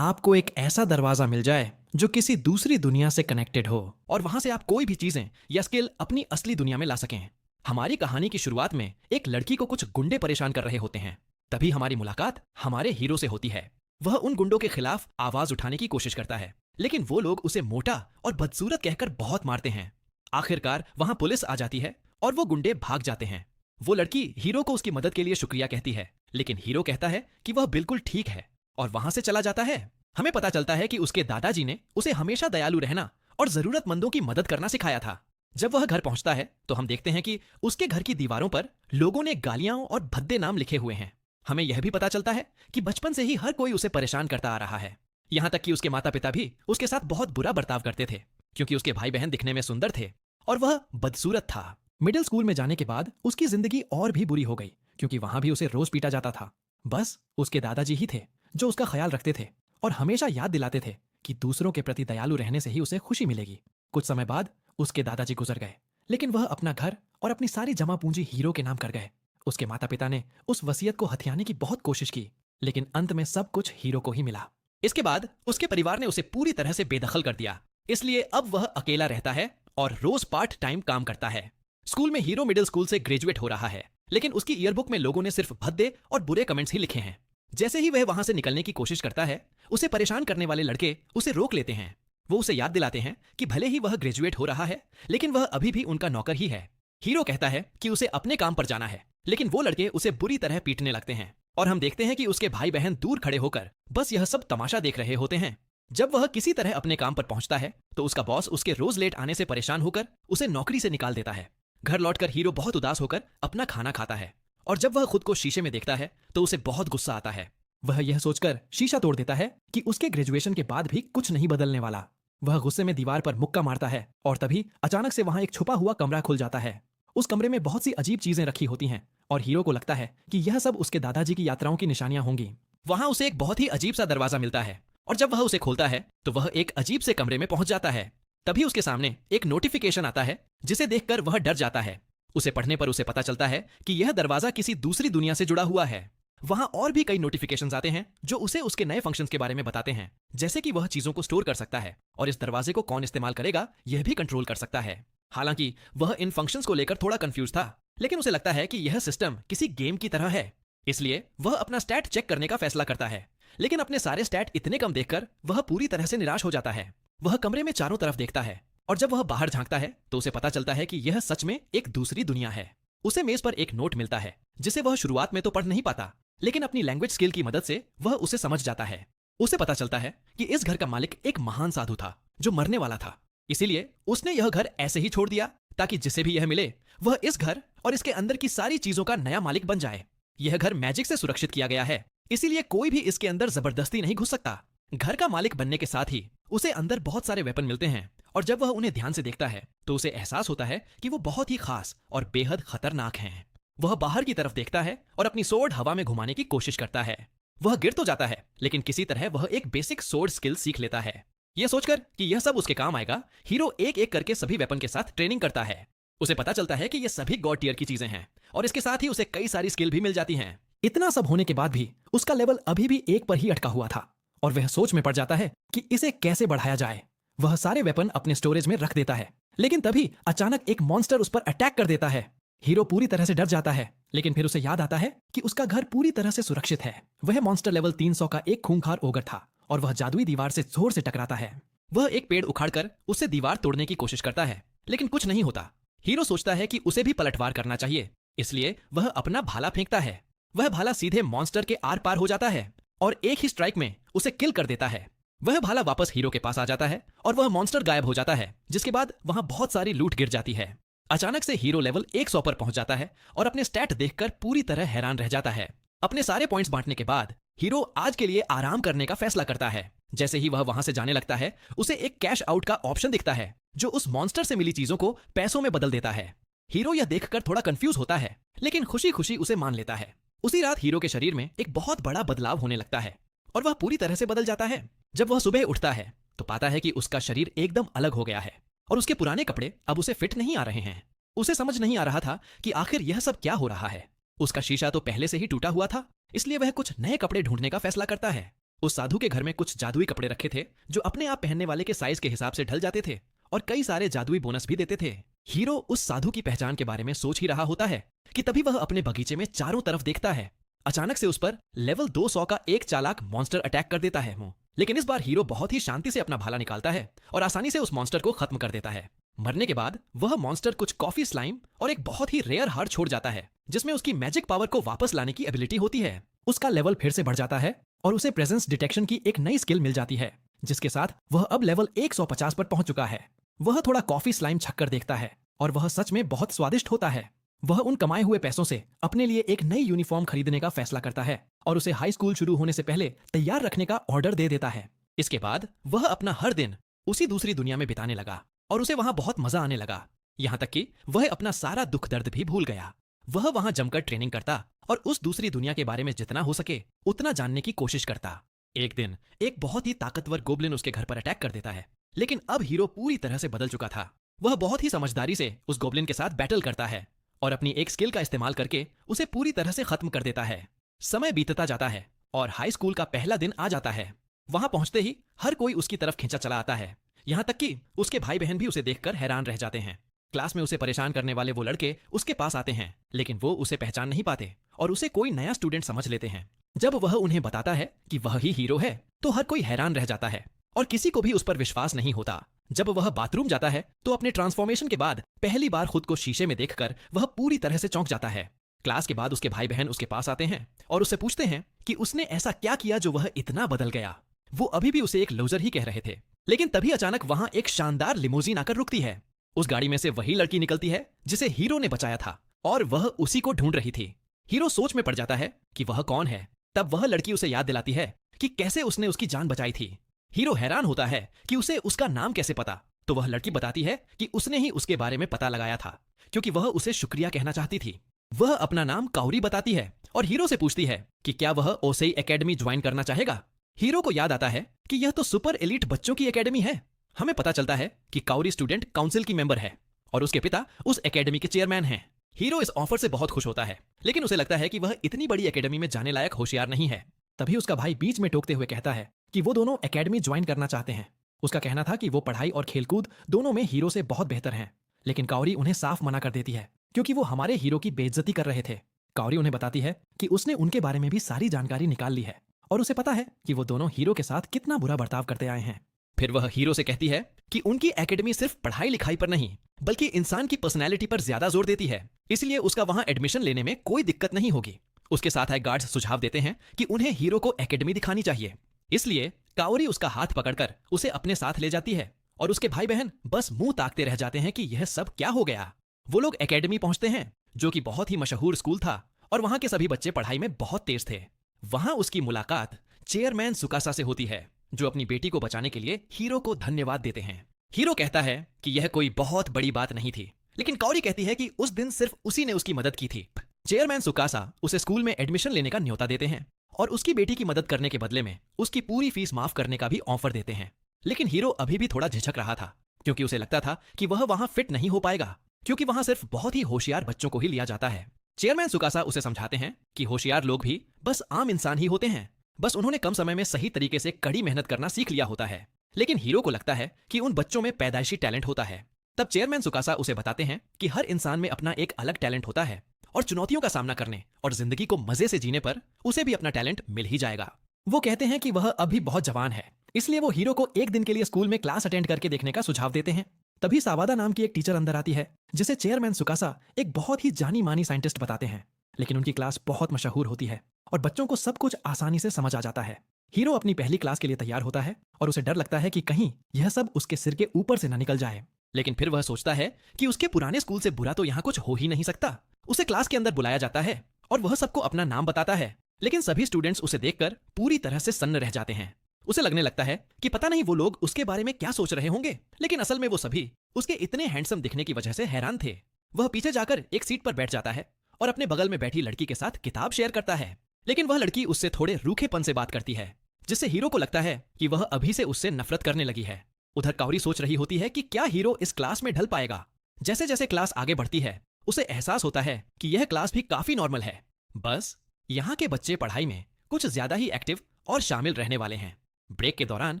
आपको एक ऐसा दरवाजा मिल जाए जो किसी दूसरी दुनिया से कनेक्टेड हो और वहां से आप कोई भी चीजें या स्किल अपनी असली दुनिया में ला सकें। हमारी कहानी की शुरुआत में एक लड़की को कुछ गुंडे परेशान कर रहे होते हैं। तभी हमारी मुलाकात हमारे हीरो से होती है। वह उन गुंडों के खिलाफ आवाज उठाने की कोशिश करता है, लेकिन वो लोग उसे मोटा और बदसूरत कहकर बहुत मारते हैं। आखिरकार वहां पुलिस आ जाती है और वो गुंडे भाग जाते हैं। वो लड़की हीरो को उसकी मदद के लिए शुक्रिया कहती है, लेकिन हीरो कहता है कि वह बिल्कुल ठीक है और वहां से चला जाता है। हमें पता चलता है कि उसके दादाजी ने उसे हमेशा दयालु रहना और जरूरतमंदों की मदद करना सिखाया था। जब वह घर पहुंचता है तो हम देखते हैं कि उसके घर की दीवारों पर लोगों ने गालियां और भद्दे नाम लिखे हुए हैं। हमें यह भी पता चलता है कि बचपन से ही हर कोई उसे परेशान करता आ रहा है। यहाँ तक कि उसके माता पिता भी उसके साथ बहुत बुरा बर्ताव करते थे, क्योंकि उसके भाई बहन दिखने में सुंदर थे और वह बदसूरत था। मिडिल स्कूल में जाने के बाद उसकी जिंदगी और भी बुरी हो गई, क्योंकि वहां भी उसे रोज पीटा जाता था। बस उसके दादाजी ही थे जो उसका ख्याल रखते थे और हमेशा याद दिलाते थे कि दूसरों के प्रति दयालु रहने से ही उसे खुशी मिलेगी। कुछ समय बाद उसके दादाजी गुजर गए, लेकिन वह अपना घर और अपनी सारी जमा पूंजी हीरो के नाम कर गए। उसके माता पिता ने उस वसीयत को हथियाने की बहुत कोशिश की, लेकिन अंत में सब कुछ हीरो को ही मिला। इसके बाद उसके परिवार ने उसे पूरी तरह से बेदखल कर दिया, इसलिए अब वह अकेला रहता है और रोज पार्ट टाइम काम करता है। स्कूल में हीरो मिडिल स्कूल से ग्रेजुएट हो रहा है, लेकिन उसकी ईयरबुक में लोगों ने सिर्फ भद्दे और बुरे कमेंट्स ही लिखे हैं। जैसे ही वह वहां से निकलने की कोशिश करता है, उसे परेशान करने वाले लड़के उसे रोक लेते हैं। वो उसे याद दिलाते हैं कि भले ही वह ग्रेजुएट हो रहा है, लेकिन वह अभी भी उनका नौकर ही है। हीरो कहता है कि उसे अपने काम पर जाना है, लेकिन वो लड़के उसे बुरी तरह पीटने लगते हैं और हम देखते हैं कि उसके भाई बहन दूर खड़े होकर बस यह सब तमाशा देख रहे होते हैं। जब वह किसी तरह अपने काम पर पहुंचता है तो उसका बॉस उसके रोज लेट आने से परेशान होकर उसे नौकरी से निकाल देता है। घर लौटकर हीरो बहुत उदास होकर अपना खाना खाता है और जब वह खुद को शीशे में देखता है तो उसे बहुत गुस्सा आता है। वह यह सोचकर शीशा तोड़ देता है कि उसके ग्रेजुएशन के बाद भी कुछ नहीं बदलने वाला। वह गुस्से में दीवार पर मुक्का मारता है और तभी अचानक से वहां एक छुपा हुआ कमरा खुल जाता है। उस कमरे में बहुत सी अजीब चीजें रखी होती हैं और हीरो को लगता है कि यह सब उसके दादाजी की यात्राओं की निशानियां होंगी। वहां उसे एक बहुत ही अजीब सा दरवाजा मिलता है और जब वह उसे खोलता है तो वह एक अजीब से कमरे में पहुंच जाता है। तभी उसके सामने एक नोटिफिकेशन आता है, जिसे देखकर वह डर जाता है। उसे पढ़ने पर उसे पता चलता है कि यह दरवाजा किसी दूसरी दुनिया से जुड़ा हुआ है। वहां और भी कई नोटिफिकेशंस आते हैं जो उसे उसके नए फंक्शंस के बारे में बताते हैं, जैसे कि वह चीजों को स्टोर कर सकता है और इस दरवाजे को कौन इस्तेमाल करेगा यह भी कंट्रोल कर सकता है। हालांकि वह इन फंक्शंस को लेकर थोड़ा कंफ्यूज था, लेकिन उसे लगता है कि यह सिस्टम किसी गेम की तरह है, इसलिए वह अपना स्टैट चेक करने का फैसला करता है। लेकिन अपने सारे स्टैट इतने कम देखकर वह पूरी तरह से निराश हो जाता है। वह कमरे में चारों तरफ देखता है और जब वह बाहर झांकता है तो उसे पता चलता है कि यह सच में एक दूसरी दुनिया है। उसे मेज पर एक नोट मिलता है, जिसे वह शुरुआत में तो पढ़ नहीं पाता, लेकिन अपनी लैंग्वेज स्किल की मदद से वह उसे समझ जाता है। उसे पता चलता है कि इस घर का मालिक एक महान साधु था जो मरने वाला था, इसीलिए उसने यह घर ऐसे ही छोड़ दिया ताकि जिसे भी यह मिले वह इस घर और इसके अंदर की सारी चीजों का नया मालिक बन जाए। यह घर मैजिक से सुरक्षित किया गया है, इसीलिए कोई भी इसके अंदर जबरदस्ती नहीं घुस सकता। घर का मालिक बनने के साथ ही उसे अंदर बहुत सारे वेपन मिलते हैं और जब वह उन्हें ध्यान से देखता है तो उसे एहसास होता है कि वो बहुत ही खास और बेहद खतरनाक हैं। वह बाहर की तरफ देखता है और अपनी सोर्ड हवा में घुमाने की कोशिश करता है। वह गिर तो जाता है, लेकिन किसी तरह वह एक बेसिक सोर्ड स्किल सीख लेता है। यह सोचकर कि यह सब उसके काम आएगा, हीरो एक एक करके सभी वेपन के साथ ट्रेनिंग करता है। उसे पता चलता है कि ये सभी गॉड टियर की चीजें हैं और इसके साथ ही उसे कई सारी स्किल भी मिल जाती हैं। इतना सब होने के बाद भी उसका लेवल अभी भी एक पर ही अटका हुआ था और वह सोच में पड़ जाता है कि इसे कैसे बढ़ाया जाए। वह सारे वेपन अपने स्टोरेज में रख देता है, लेकिन तभी अचानक एक मॉन्स्टर उस पर अटैक कर देता है। हीरो पूरी तरह से डर जाता है, लेकिन फिर उसे याद आता है कि उसका घर पूरी तरह से सुरक्षित है। वह मॉन्स्टर लेवल 300 का एक खूंखार ओगर था और वह जादुई दीवार से जोर से टकराता है। वह एक पेड़ उखाड़कर उससे दीवार तोड़ने की कोशिश करता है, लेकिन कुछ नहीं होता। हीरो सोचता है कि उसे भी पलटवार करना चाहिए, इसलिए वह अपना भाला फेंकता है। वह भाला सीधे मॉन्स्टर के आर पार हो जाता है और एक ही स्ट्राइक में उसे किल कर देता है। वह भाला वापस हीरो के पास आ जाता है और वह मॉन्स्टर गायब हो जाता है, जिसके बाद वहां बहुत सारी लूट गिर जाती है। अचानक से हीरो लेवल 100 पर पहुंच जाता है और अपने स्टैट देखकर पूरी तरह हैरान रह जाता है। अपने सारे पॉइंट्स बांटने के बाद हीरो आज के लिए आराम करने का फैसला करता है। जैसे ही वह वहां से जाने लगता है, उसे एक कैश आउट का ऑप्शन दिखता है जो उस मॉन्स्टर से मिली चीजों को पैसों में बदल देता है। हीरो यह देखकर थोड़ा कंफ्यूज होता है, लेकिन खुशी खुशी उसे मान लेता है। उसी रात हीरो के शरीर में एक बहुत बड़ा बदलाव होने लगता है और वह पूरी तरह से बदल जाता है। जब वह सुबह उठता है तो पाता है कि उसका शरीर एकदम अलग हो गया है और उसके पुराने कपड़े अब उसे फिट नहीं आ रहे हैं। उसे समझ नहीं आ रहा था कि आखिर यह सब क्या हो रहा है। उसका शीशा तो पहले से ही टूटा हुआ था, इसलिए वह कुछ नए कपड़े ढूंढने का फैसला करता है। उस साधु के घर में कुछ जादुई कपड़े रखे थे जो अपने आप पहनने वाले के साइज के हिसाब से ढल जाते थे और कई सारे जादुई बोनस भी देते थे। हीरो उस साधु की पहचान के बारे में सोच ही रहा होता है कि तभी वह अपने बगीचे में चारों तरफ देखता है। अचानक से उस पर लेवल 200 का एक चालाक मॉन्स्टर अटैक कर देता है। लेकिन इस बार हीरो बहुत ही शांति से अपना भाला निकालता है और आसानी से उस मॉन्स्टर को खत्म कर देता है। मरने के बाद वह मॉन्स्टर कुछ कॉफी स्लाइम और एक बहुत ही रेयर हार्ट छोड़ जाता है जिसमें उसकी मैजिक पावर को वापस लाने की एबिलिटी होती है। उसका लेवल फिर से बढ़ जाता है और उसे प्रेजेंस डिटेक्शन की एक नई स्किल मिल जाती है जिसके साथ वह अब लेवल 150 पर पहुंच चुका है। वह थोड़ा कॉफी स्लाइम छक्कर देखता है और वह सच में बहुत स्वादिष्ट होता है। वह उन कमाए हुए पैसों से अपने लिए एक नई यूनिफॉर्म खरीदने का फैसला करता है और उसे हाई स्कूल शुरू होने से पहले तैयार रखने का ऑर्डर दे देता है। इसके बाद वह अपना हर दिन उसी दूसरी दुनिया में बिताने लगा और उसे वहां बहुत मजा आने लगा, यहाँ तक कि वह अपना सारा दुख दर्द भी भूल गया। वह वहां जमकर ट्रेनिंग करता और उस दूसरी दुनिया के बारे में जितना हो सके उतना जानने की कोशिश करता। एक दिन एक बहुत ही ताकतवर गोब्लिन उसके घर पर अटैक कर देता है, लेकिन अब हीरो पूरी तरह से बदल चुका था। वह बहुत ही समझदारी से उस गोब्लिन के साथ बैटल करता है और अपनी एक स्किल का इस्तेमाल करके उसे पूरी तरह से खत्म कर देता है। समय बीतता जाता है और हाई स्कूल का पहला दिन आ जाता है। वहां पहुंचते ही हर कोई उसकी तरफ खींचा चला आता है, यहाँ तक कि उसके भाई बहन भी उसे देखकर हैरान रह जाते हैं। क्लास में उसे परेशान करने वाले वो लड़के उसके पास आते हैं, लेकिन वो उसे पहचान नहीं पाते और उसे कोई नया स्टूडेंट समझ लेते हैं। जब वह उन्हें बताता है कि वह ही हीरो है तो हर कोई हैरान रह जाता है और किसी को भी उस पर विश्वास नहीं होता। जब वह बाथरूम जाता है तो अपने ट्रांसफॉर्मेशन के बाद पहली बार खुद को शीशे में देखकर वह पूरी तरह से चौंक जाता है। क्लास के बाद उसके भाई बहन उसके पास आते हैं और उससे पूछते हैं कि उसने ऐसा क्या किया जो वह इतना बदल गया। वो अभी भी उसे एक लूजर ही कह रहे थे, लेकिन तभी अचानक वहां एक शानदार लिमोजीन आकर रुकती है। उस गाड़ी में से वही लड़की निकलती है जिसे हीरो ने बचाया था और वह उसी को ढूंढ रही थी। हीरो सोच में पड़ जाता है कि वह कौन है। तब वह लड़की उसे याद दिलाती है कि कैसे उसने उसकी जान बचाई थी। हीरो हैरान होता है कि उसे उसका नाम कैसे पता, तो वह लड़की बताती है कि उसने ही उसके बारे में पता लगाया था क्योंकि वह उसे शुक्रिया कहना चाहती थी। वह अपना नाम काउरी बताती है और हीरो से पूछती है कि क्या वह ओसेई एकेडमी ज्वाइन करना चाहेगा। हीरो को याद आता है कि यह तो सुपर एलीट बच्चों की एकेडमी है। हमें पता चलता है कि काउरी स्टूडेंट काउंसिल की मेंबर है और उसके पिता उस एकेडमी के चेयरमैन हैं। हीरो इस ऑफर से बहुत खुश होता है, लेकिन उसे लगता है कि वह इतनी बड़ी एकेडमी में जाने लायक होशियार नहीं है। तभी उसका भाई बीच में टोकते हुए कहता है कि वो दोनों एकेडमी ज्वाइन करना चाहते हैं। उसका कहना था कि वो पढ़ाई और खेलकूद दोनों में हीरो से बहुत बेहतर हैं, लेकिन काउरी उन्हें साफ मना कर देती है क्योंकि वो हमारे हीरो की बेइज्जती कर रहे थे। काउरी उन्हें बताती है कि उसने उनके बारे में भी सारी जानकारी निकाल ली है और उसे पता है कि वो दोनों हीरो के साथ कितना बुरा बर्ताव करते आए हैं। फिर वह हीरो से कहती है कि उनकी एकेडमी सिर्फ पढ़ाई लिखाई पर नहीं बल्कि इंसान की पर्सनैलिटी पर ज्यादा जोर देती है, इसलिए उसका वहां एडमिशन लेने में कोई दिक्कत नहीं होगी। उसके साथ आए गार्ड्स सुझाव देते हैं कि उन्हें हीरो को एकेडमी दिखानी चाहिए, इसलिए काउरी उसका हाथ पकड़कर उसे अपने साथ ले जाती है और उसके भाई बहन बस मुंह ताकते रह जाते हैं कि यह सब क्या हो गया। वो लोग एकेडमी पहुंचते हैं जो कि बहुत ही मशहूर स्कूल था और वहां के सभी बच्चे पढ़ाई में बहुत तेज थे। वहां उसकी मुलाकात चेयरमैन सुकासा से होती है जो अपनी बेटी को बचाने के लिए हीरो को धन्यवाद देते हैं। हीरो कहता है कि यह कोई बहुत बड़ी बात नहीं थी, लेकिन काउरी कहती है कि उस दिन सिर्फ उसी ने उसकी मदद की थी। चेयरमैन सुकासा उसे स्कूल में एडमिशन लेने का न्योता देते हैं और उसकी बेटी की मदद करने के बदले में उसकी पूरी फीस माफ करने का भी ऑफर देते हैं। लेकिन हीरो अभी भी थोड़ा झिझक रहा था क्योंकि उसे लगता था कि वह वहां फिट नहीं हो पाएगा क्योंकि वहां सिर्फ बहुत ही होशियार बच्चों को ही लिया जाता है। चेयरमैन सुकासा उसे समझाते हैं कि होशियार लोग भी बस आम इंसान ही होते हैं, बस उन्होंने कम समय में सही तरीके से कड़ी मेहनत करना सीख लिया होता है। लेकिन हीरो को लगता है कि उन बच्चों में पैदाइशी टैलेंट होता है। तब चेयरमैन सुकासा उसे बताते हैं कि हर इंसान में अपना एक अलग टैलेंट होता है और चुनौतियों का सामना करने और जिंदगी को मजे से जीने पर उसे भी अपना टैलेंट मिल ही जाएगा। वो कहते हैं कि वह अभी बहुत जवान है, इसलिए वो हीरो को एक दिन के लिए स्कूल में क्लास अटेंड करके देखने का सुझाव देते हैं। तभी सावादा नाम की एक टीचर अंदर आती है जिसे चेयरमैन सुकासा एक बहुत ही जानी मानी साइंटिस्ट बताते हैं, लेकिन उनकी क्लास बहुत मशहूर होती है और बच्चों को सब कुछ आसानी से समझ आ जाता है। हीरो अपनी पहली क्लास के लिए तैयार होता है और उसे डर लगता है कि कहीं यह सब उसके सिर के ऊपर से न निकल जाए, लेकिन फिर वह सोचता है कि उसके पुराने स्कूल से बुरा तो यहाँ कुछ हो ही नहीं सकता। उसे क्लास के अंदर बुलाया जाता है और वह सबको अपना नाम बताता है, लेकिन सभी स्टूडेंट्स उसे देखकर पूरी तरह से सन्न रह जाते हैं। उसे लगने लगता है कि पता नहीं वो लोग उसके बारे में क्या सोच रहे होंगे, लेकिन असल में वो सभी उसके इतने हैंडसम दिखने की वजह से हैरान थे। वह पीछे जाकर एक सीट पर बैठ जाता है और अपने बगल में बैठी लड़की के साथ किताब शेयर करता है, लेकिन वह लड़की उससे थोड़े रूखेपन से बात करती है जिससे हीरो को लगता है कि वह अभी से उससे नफरत करने लगी है। उधर काउरी सोच रही होती है कि क्या हीरो इस क्लास में ढल पाएगा। जैसे जैसे क्लास आगे बढ़ती है उसे एहसास होता है कि यह क्लास भी काफी नॉर्मल है, बस यहाँ के बच्चे पढ़ाई में कुछ ज्यादा ही एक्टिव और शामिल रहने वाले हैं। ब्रेक के दौरान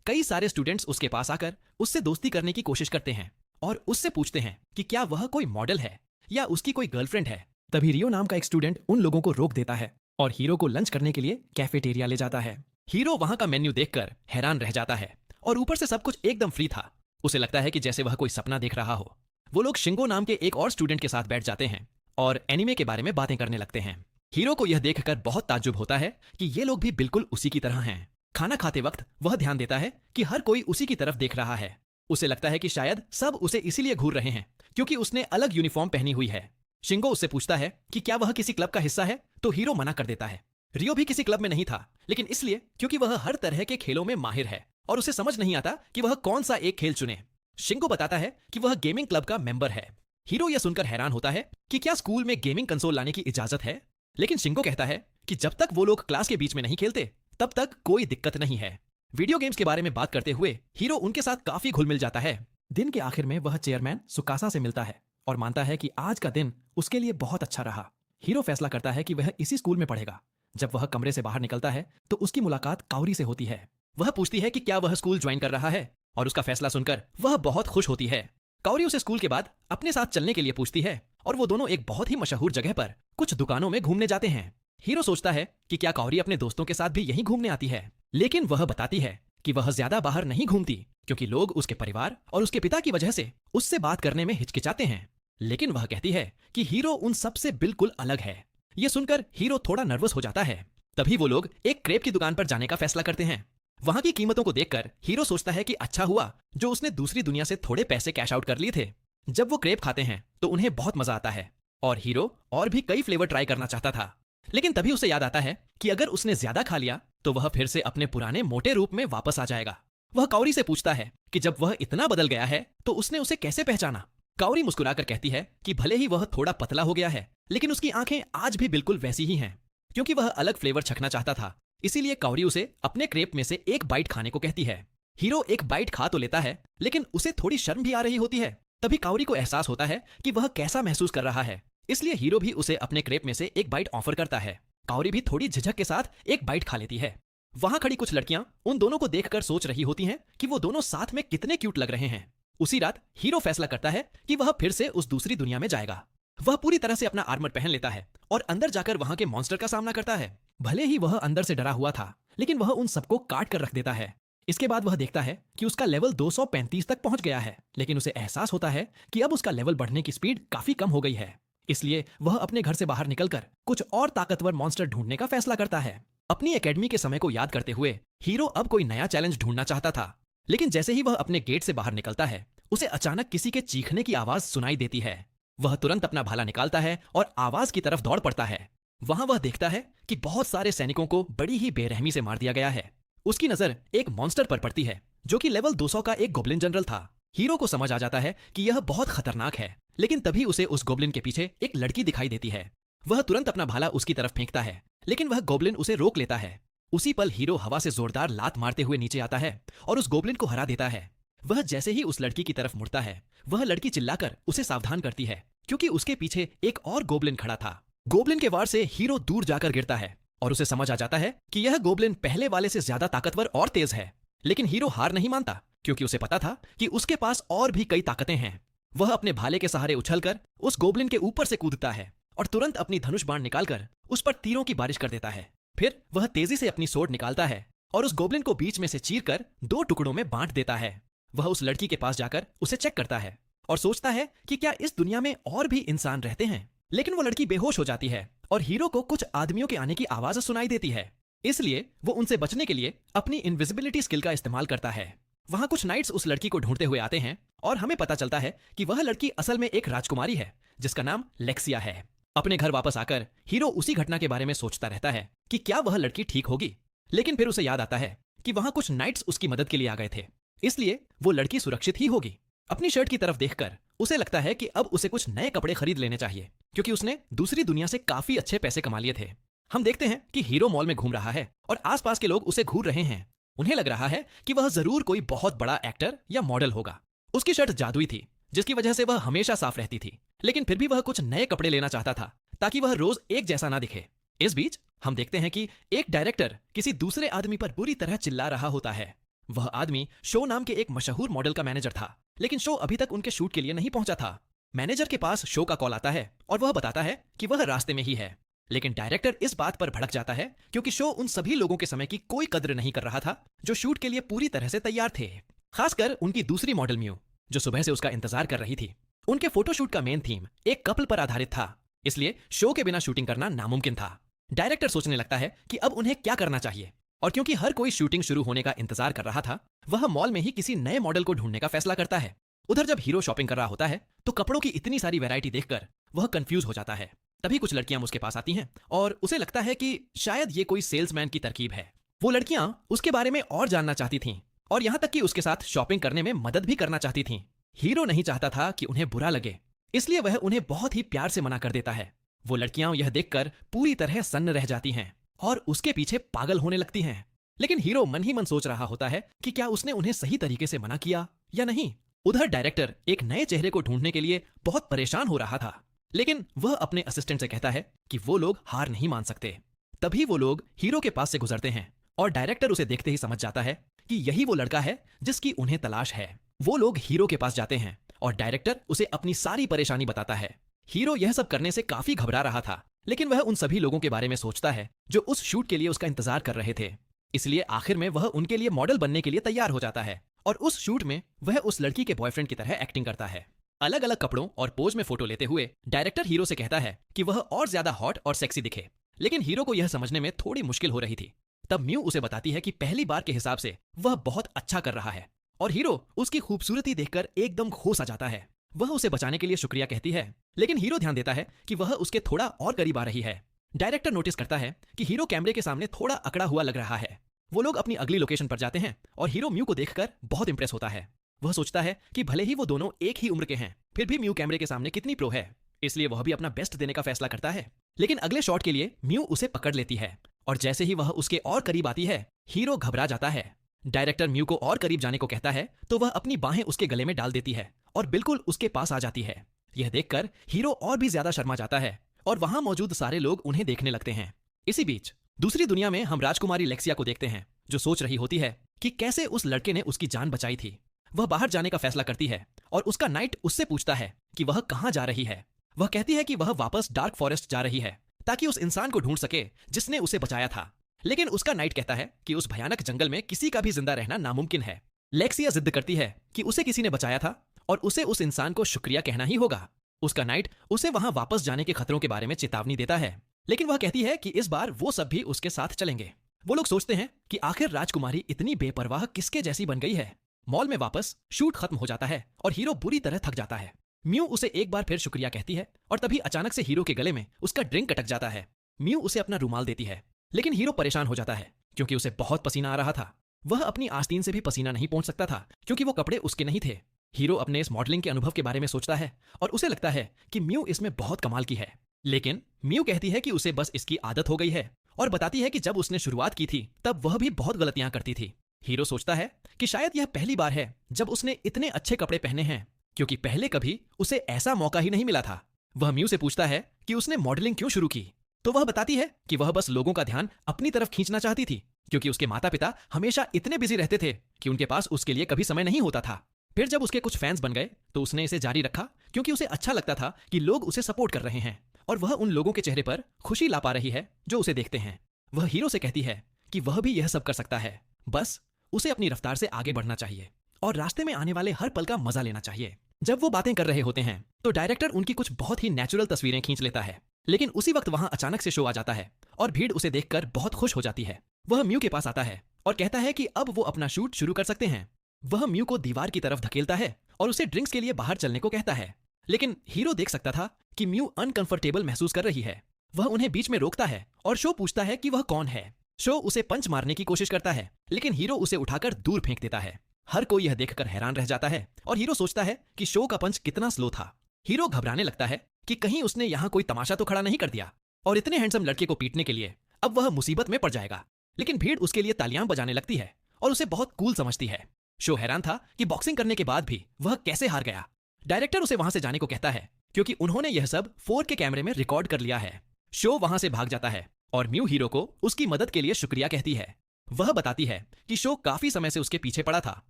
कई सारे स्टूडेंट्स उसके पास आकर उससे दोस्ती करने की कोशिश करते हैं और उससे पूछते हैं कि क्या वह कोई मॉडल है या उसकी कोई गर्लफ्रेंड है। तभी रियो नाम का एक स्टूडेंट उन लोगों को रोक देता है और हीरो को लंच करने के लिए कैफेटेरिया ले जाता है। हीरो वहां का मेन्यू देखकर हैरान रह जाता है और ऊपर से सब कुछ एकदम फ्री था। उसे लगता है कि जैसे वह कोई सपना देख रहा हो। वो लोग शिंगो नाम के एक और स्टूडेंट के साथ बैठ जाते हैं और एनिमे के बारे में बातें करने लगते हैं। हीरो को यह देखकर बहुत ताज्जुब होता है कि ये लोग भी बिल्कुल उसी की तरह हैं। खाना खाते वक्त वह ध्यान देता है कि हर कोई उसी की तरफ देख रहा है। उसे लगता है कि शायद सब उसे इसीलिए घूर रहे हैं क्योंकि उसने अलग यूनिफॉर्म पहनी हुई है। शिंगो उससे पूछता है कि क्या वह किसी क्लब का हिस्सा है, तो हीरो मना कर देता है। रियो भी किसी क्लब में नहीं था, लेकिन इसलिए क्योंकि वह हर तरह के खेलों में माहिर है और उसे समझ नहीं आता कि वह कौन सा एक खेल चुने। शिंगो बताता है कि वह गेमिंग क्लब का मेंबर है। हीरो यह सुनकर हैरान होता है कि क्या स्कूल में गेमिंग कंसोल लाने की इजाजत है, लेकिन शिंगो कहता है कि जब तक वो लोग क्लास के बीच में नहीं खेलते तब तक कोई दिक्कत नहीं है। वीडियो गेम्स के बारे में बात करते हुए हीरो उनके साथ काफी घुल मिल जाता है। दिन के आखिर में वह चेयरमैन सुकासा से मिलता है और मानता है कि आज का दिन उसके लिए बहुत अच्छा रहा। हीरो फैसला करता है कि वह इसी स्कूल में पढ़ेगा। जब वह कमरे से बाहर निकलता है तो उसकी मुलाकात काओरी से होती है। वह पूछती है कि क्या वह स्कूल ज्वाइन कर रहा है और उसका फैसला सुनकर वह बहुत खुश होती है। काओरी उसे स्कूल के बाद अपने साथ चलने के लिए पूछती है और वो दोनों एक बहुत ही मशहूर जगह पर कुछ दुकानों में घूमने जाते हैं। हीरो सोचता है कि क्या काओरी अपने दोस्तों के साथ भी यहीं घूमने आती है, लेकिन वह बताती है कि वह ज्यादा बाहर नहीं घूमती क्योंकि लोग उसके परिवार और उसके पिता की वजह से उससे बात करने में हिचकिचाते हैं। लेकिन वह कहती है कि हीरो उन सब से बिल्कुल अलग है। यह सुनकर हीरो थोड़ा नर्वस हो जाता है। तभी वो लोग एक क्रेप की दुकान पर जाने का फैसला करते हैं। वहां की कीमतों को देखकर हीरो सोचता है कि अच्छा हुआ जो उसने दूसरी दुनिया से थोड़े पैसे कैश आउट कर लिए थे। जब वो क्रेप खाते हैं तो उन्हें बहुत मजा आता है और हीरो और भी कई फ्लेवर ट्राई करना चाहता था, लेकिन तभी उसे याद आता है कि अगर उसने ज्यादा खा लिया तो वह फिर से अपने पुराने मोटे रूप में वापस आ जाएगा। वह काओरी से पूछता है कि जब वह इतना बदल गया है तो उसने उसे कैसे पहचाना। काओरी मुस्कुराकर कहती है कि भले ही वह थोड़ा पतला हो गया है, लेकिन उसकी आंखें आज भी बिल्कुल वैसी ही हैं। क्योंकि वह अलग फ्लेवर चखना चाहता था, इसीलिए काओरी उसे अपने क्रेप में से एक बाइट खाने को कहती है। हीरो एक बाइट खा तो लेता है, लेकिन उसे थोड़ी शर्म भी आ रही होती है। तभी काओरी को एहसास होता है कि वह कैसा महसूस कर रहा है, इसलिए हीरो भी उसे अपने क्रेप में से एक बाइट ऑफर करता है। काओरी भी थोड़ी झिझक के साथ एक बाइट खा लेती है। वहां खड़ी कुछ लड़कियां उन दोनों को देखकर सोच रही होती हैं कि वो दोनों साथ में कितने क्यूट लग रहे हैं। उसी रात हीरो फैसला करता है कि वह फिर से उस दूसरी दुनिया में जाएगा। वह पूरी तरह से अपना आर्मर पहन लेता है और अंदर जाकर वहां के मॉन्स्टर का सामना करता है। भले ही वह अंदर से डरा हुआ था, लेकिन वह उन सबको काट कर रख देता है। इसके बाद वह देखता है कि उसका लेवल 235 तक पहुंच गया है, लेकिन उसे एहसास होता है कि अब उसका लेवल बढ़ने की स्पीड काफी कम हो गई है। इसलिए वह अपने घर से बाहर निकलकर कुछ और ताकतवर मॉन्स्टर ढूंढने का फैसला करता है। अपनी एकेडमी के समय को याद करते हुए हीरो अब कोई नया चैलेंज ढूंढना चाहता था, लेकिन जैसे ही वह अपने गेट से बाहर निकलता है उसे अचानक किसी के चीखने की आवाज सुनाई देती है। वह तुरंत अपना भाला निकालता है और आवाज की तरफ दौड़ पड़ता है। वहां वह देखता है कि बहुत सारे सैनिकों को बड़ी ही बेरहमी से मार दिया गया है। उसकी नजर एक मॉन्स्टर पर पड़ती है जो कि लेवल 200 का एक गोब्लिन जनरल था। हीरो को समझ आ जाता है कि यह बहुत खतरनाक है, लेकिन तभी उसे उस गोब्लिन के पीछे एक लड़की दिखाई देती है। वह तुरंत अपना भाला उसकी तरफ फेंकता है, लेकिन वह गोब्लिन उसे रोक लेता है। उसी पल हीरो हवा से जोरदार लात मारते हुए नीचे आता है और उस गोब्लिन को हरा देता है। वह जैसे ही उस लड़की की तरफ मुड़ता है, वह लड़की चिल्लाकर उसे सावधान करती है क्योंकि उसके पीछे एक और गोब्लिन खड़ा था। गोब्लिन के वार से हीरो दूर जाकर गिरता है और उसे समझ आ जाता है कि यह गोब्लिन पहले वाले से ज्यादा ताकतवर और तेज है। लेकिन हीरो हार नहीं मानता क्योंकि उसे पता था कि उसके पास और भी कई ताकतें हैं। वह अपने भाले के सहारे उछलकर उस गोब्लिन के ऊपर से कूदता है और तुरंत अपनी धनुष बाण निकालकर उस पर तीरों की बारिश कर देता है। फिर वह तेजी से अपनी सोर्ड निकालता है और उस गोब्लिन को बीच में से चीरकर 2 टुकड़ों में बांट देता है। वह उस लड़की के पास जाकर उसे चेक करता है और सोचता है कि क्या इस दुनिया में और भी इंसान रहते हैं, लेकिन वो लड़की बेहोश हो जाती है और हीरो को कुछ आदमियों के आने की आवाज सुनाई देती है। इसलिए वो उनसे बचने के लिए अपनी इनविजिबिलिटी स्किल का इस्तेमाल करता है। वहां कुछ नाइट्स उस लड़की को ढूंढते हुए आते हैं और हमें पता चलता है कि वह लड़की असल में एक राजकुमारी है जिसका नाम लेक्सिया है। अपने घर वापस आकर हीरो उसी घटना के बारे में सोचता रहता है कि क्या वह लड़की ठीक होगी, लेकिन फिर उसे याद आता है कि वहां कुछ नाइट्स उसकी मदद के लिए आ गए थे, इसलिए वो लड़की सुरक्षित ही होगी। अपनी शर्ट की तरफ देखकर उसे लगता है कि अब उसे कुछ नए कपड़े खरीद लेने चाहिए क्योंकि उसने दूसरी दुनिया से काफी अच्छे पैसे कमा लिए थे। हम देखते हैं कि हीरो मॉल में घूम रहा है और आसपास के लोग उसे घूर रहे हैं। उन्हें लग रहा है कि वह जरूर कोई बहुत बड़ा एक्टर या मॉडल होगा। उसकी शर्ट जादुई थी जिसकी वजह से वह हमेशा साफ रहती थी, लेकिन फिर भी वह कुछ नए कपड़े लेना चाहता था ताकि वह रोज एक जैसा ना दिखे। इस बीच हम देखते हैं कि एक डायरेक्टर किसी दूसरे आदमी पर बुरी तरह चिल्ला रहा होता है। वह आदमी शो नाम के एक मशहूर मॉडल का मैनेजर था, लेकिन शो अभी तक उनके शूट के लिए नहीं पहुंचा था। मैनेजर के पास शो का कॉल आता है और वह बताता है कि वह रास्ते में ही है। लेकिन डायरेक्टर इस बात पर भड़क जाता है क्योंकि शो उन सभी लोगों के समय की कोई कद्र नहीं कर रहा था जो शूट के लिए पूरी तरह से तैयार थे, खासकर उनकी दूसरी मॉडल म्यू, जो सुबह से उसका इंतजार कर रही थी। उनके फोटोशूट का मेन थीम एक कपल पर आधारित था, इसलिए शो के बिना शूटिंग करना नामुमकिन था। डायरेक्टर सोचने लगता है कि अब उन्हें क्या करना चाहिए, और क्योंकि हर कोई शूटिंग शुरू होने का इंतजार कर रहा था, वह मॉल में ही किसी नए मॉडल को ढूंढने का फैसला करता है। उधर जब हीरो शॉपिंग कर रहा होता है तो कपड़ों की इतनी सारी वैरायटी देखकर वह कंफ्यूज हो जाता है। तभी कुछ लड़कियां उसके पास आती हैं और उसे लगता है कि शायद ये कोई सेल्समैन की तरकीब है। वो लड़कियां उसके बारे में और जानना चाहती थीं और यहाँ तक कि उसके साथ शॉपिंग करने में मदद भी करना चाहती थीं। हीरो नहीं चाहता था कि उन्हें बुरा लगे, इसलिए वह उन्हें बहुत ही प्यार से मना कर देता है। वो लड़कियां यह देखकर पूरी तरह सन्न रह जाती हैं और उसके पीछे पागल होने लगती हैं। लेकिन हीरो मन ही मन सोच रहा होता है कि क्या उसने उन्हें सही तरीके से मना किया या नहीं। उधर डायरेक्टर एक नए चेहरे को ढूंढने के लिए बहुत परेशान हो रहा था, लेकिन वह अपने असिस्टेंट से कहता है कि वो लोग हार नहीं मान सकते। तभी वो लोग हीरो के पास से गुजरते हैं और डायरेक्टर उसे देखते ही समझ जाता है कि यही वो लड़का है जिसकी उन्हें तलाश है। वो लोग हीरो के पास जाते हैं और डायरेक्टर उसे अपनी सारी परेशानी बताता है। हीरो यह सब करने से काफी घबरा रहा था, लेकिन वह उन सभी लोगों के बारे में सोचता है जो उस शूट के लिए उसका इंतजार कर रहे थे। इसलिए आखिर में वह उनके लिए मॉडल बनने के लिए तैयार हो जाता है और उस शूट में वह उस लड़की के बॉयफ्रेंड की तरह एक्टिंग करता है। अलग अलग कपड़ों और पोज में फोटो लेते हुए डायरेक्टर हीरो से कहता है कि वह और ज्यादा हॉट और सेक्सी दिखे, लेकिन हीरो को यह समझने में थोड़ी मुश्किल हो रही थी। तब म्यू उसे बताती है कि पहली बार के हिसाब से वह बहुत अच्छा कर रहा है और हीरो उसकी खूबसूरती देखकर एकदम खो आ जाता है। वह उसे बचाने के लिए शुक्रिया कहती है, लेकिन हीरो ध्यान देता है कि वह उसके थोड़ा और करीब आ रही है। डायरेक्टर नोटिस करता है कि हीरो कैमरे के सामने थोड़ा अकड़ा हुआ लग रहा है। वो लोग अपनी अगली लोकेशन पर जाते हैं और हीरो म्यू को देखकर बहुत इंप्रेस होता है। वह सोचता है कि भले ही वो दोनों एक ही उम्र के हैं, फिर भी म्यू कैमरे के सामने कितनी प्रो है, इसलिए वह भी अपना बेस्ट देने का फैसला करता है। लेकिन अगले शॉट के लिए म्यू उसे पकड़ लेती है और जैसे ही वह उसके और करीब आती है, हीरो घबरा जाता है। डायरेक्टर म्यू को और करीब जाने को कहता है तो वह अपनी बाहें उसके गले में डाल देती है और बिल्कुल उसके पास आ जाती है। यह देखकर हीरो और भी ज्यादा शर्मा जाता है और वहां मौजूद सारे लोग उन्हें देखने लगते हैं। इसी बीच दूसरी दुनिया में हम राजकुमारी लेक्सिया को देखते हैं, जो सोच रही होती है कि कैसे उस लड़के ने उसकी जान बचाई थी। वह बाहर जाने का फैसला करती है और उसका नाइट उससे पूछता है कि वह कहाँ जा रही है। वह कहती है कि वह वापस डार्क फॉरेस्ट जा रही है ताकि उस इंसान को ढूंढ सके जिसने उसे बचाया था। लेकिन उसका नाइट कहता है कि उस भयानक जंगल में किसी का भी जिंदा रहना नामुमकिन है। लेक्सिया जिद करती है कि उसे किसी ने बचाया था और उसे उस इंसान को शुक्रिया कहना ही होगा। उसका नाइट उसे वहां वापस जाने के खतरों के बारे में चेतावनी देता है, लेकिन वह कहती है कि इस बार वो सब भी उसके साथ चलेंगे। वो लोग सोचते हैं कि आखिर राजकुमारी इतनी बेपरवाह किसके जैसी बन गई है। मॉल में वापस शूट खत्म हो जाता है और हीरो बुरी तरह थक जाता है। म्यू उसे एक बार फिर शुक्रिया कहती है और तभी अचानक से हीरो के गले में उसका ड्रिंक अटक जाता है। म्यू उसे अपना रुमाल देती है, लेकिन हीरो परेशान हो जाता है क्योंकि उसे बहुत पसीना आ रहा था। वह अपनी आस्तीन से भी पसीना नहीं पहुंच सकता था क्योंकि वो कपड़े उसके नहीं थे। हीरो अपने इस मॉडलिंग के अनुभव के बारे में सोचता है और उसे लगता है कि म्यू इसमें बहुत कमाल की है, लेकिन म्यू कहती है कि उसे बस इसकी आदत हो गई है और बताती है कि जब उसने शुरुआत की थी तब वह भी बहुत गलतियां करती थी। हीरो सोचता है कि शायद यह पहली बार है जब उसने इतने अच्छे कपड़े पहने हैं, क्योंकि पहले कभी उसे ऐसा मौका ही नहीं मिला था। वह म्यू से पूछता है कि उसने मॉडलिंग क्यों शुरू की, तो वह बताती है कि वह बस लोगों का ध्यान अपनी तरफ खींचना चाहती थी, क्योंकि उसके माता पिता हमेशा इतने बिजी रहते थे कि उनके पास उसके लिए कभी समय नहीं होता था। फिर जब उसके कुछ फैंस बन गए तो उसने इसे जारी रखा क्योंकि उसे अच्छा लगता था कि लोग उसे सपोर्ट कर रहे हैं और वह उन लोगों के चेहरे पर खुशी ला पा रही है जो उसे देखते हैं। वह हीरो से कहती है कि वह भी यह सब कर सकता है, बस उसे अपनी रफ्तार से आगे बढ़ना चाहिए और रास्ते में आने वाले हर पल का मजा लेना चाहिए। जब वो बातें कर रहे होते हैं तो डायरेक्टर उनकी कुछ बहुत ही नेचुरल तस्वीरें खींच लेता है, लेकिन उसी वक्त वहां अचानक से शो आ जाता है और भीड़ उसे देखकर बहुत खुश हो जाती है। वह म्यू के पास आता है और कहता है कि अब वो अपना शूट शुरू कर सकते हैं। वह म्यू को दीवार की तरफ धकेलता है और उसे ड्रिंक्स के लिए बाहर चलने को कहता है, लेकिन हीरो देख सकता था कि म्यू अनकंफर्टेबल महसूस कर रही है। वह उन्हें बीच में रोकता है और शो पूछता है कि वह कौन है। शो उसे पंच मारने की कोशिश करता है, लेकिन हीरो उसे उठाकर दूर फेंक देता है। हर कोई यह देखकर हैरान रह जाता है और हीरो सोचता है कि शो का पंच कितना स्लो था। हीरो घबराने लगता है कि कहीं उसने यहाँ कोई तमाशा तो खड़ा नहीं कर दिया और इतने हैंडसम लड़के को पीटने के लिए अब वह मुसीबत में पड़ जाएगा। लेकिन भीड़ उसके लिए तालियां बजाने लगती है और उसे बहुत कूल समझती है। शो हैरान था कि बॉक्सिंग करने के बाद भी वह कैसे हार गया। डायरेक्टर उसे वहां से जाने को कहता है क्योंकि उन्होंने यह सब 4K कैमरे में रिकॉर्ड कर लिया है। शो वहां से भाग जाता है और म्यू हीरो को उसकी मदद के लिए शुक्रिया कहती है। वह बताती है कि शो काफी समय से उसके पीछे पड़ा था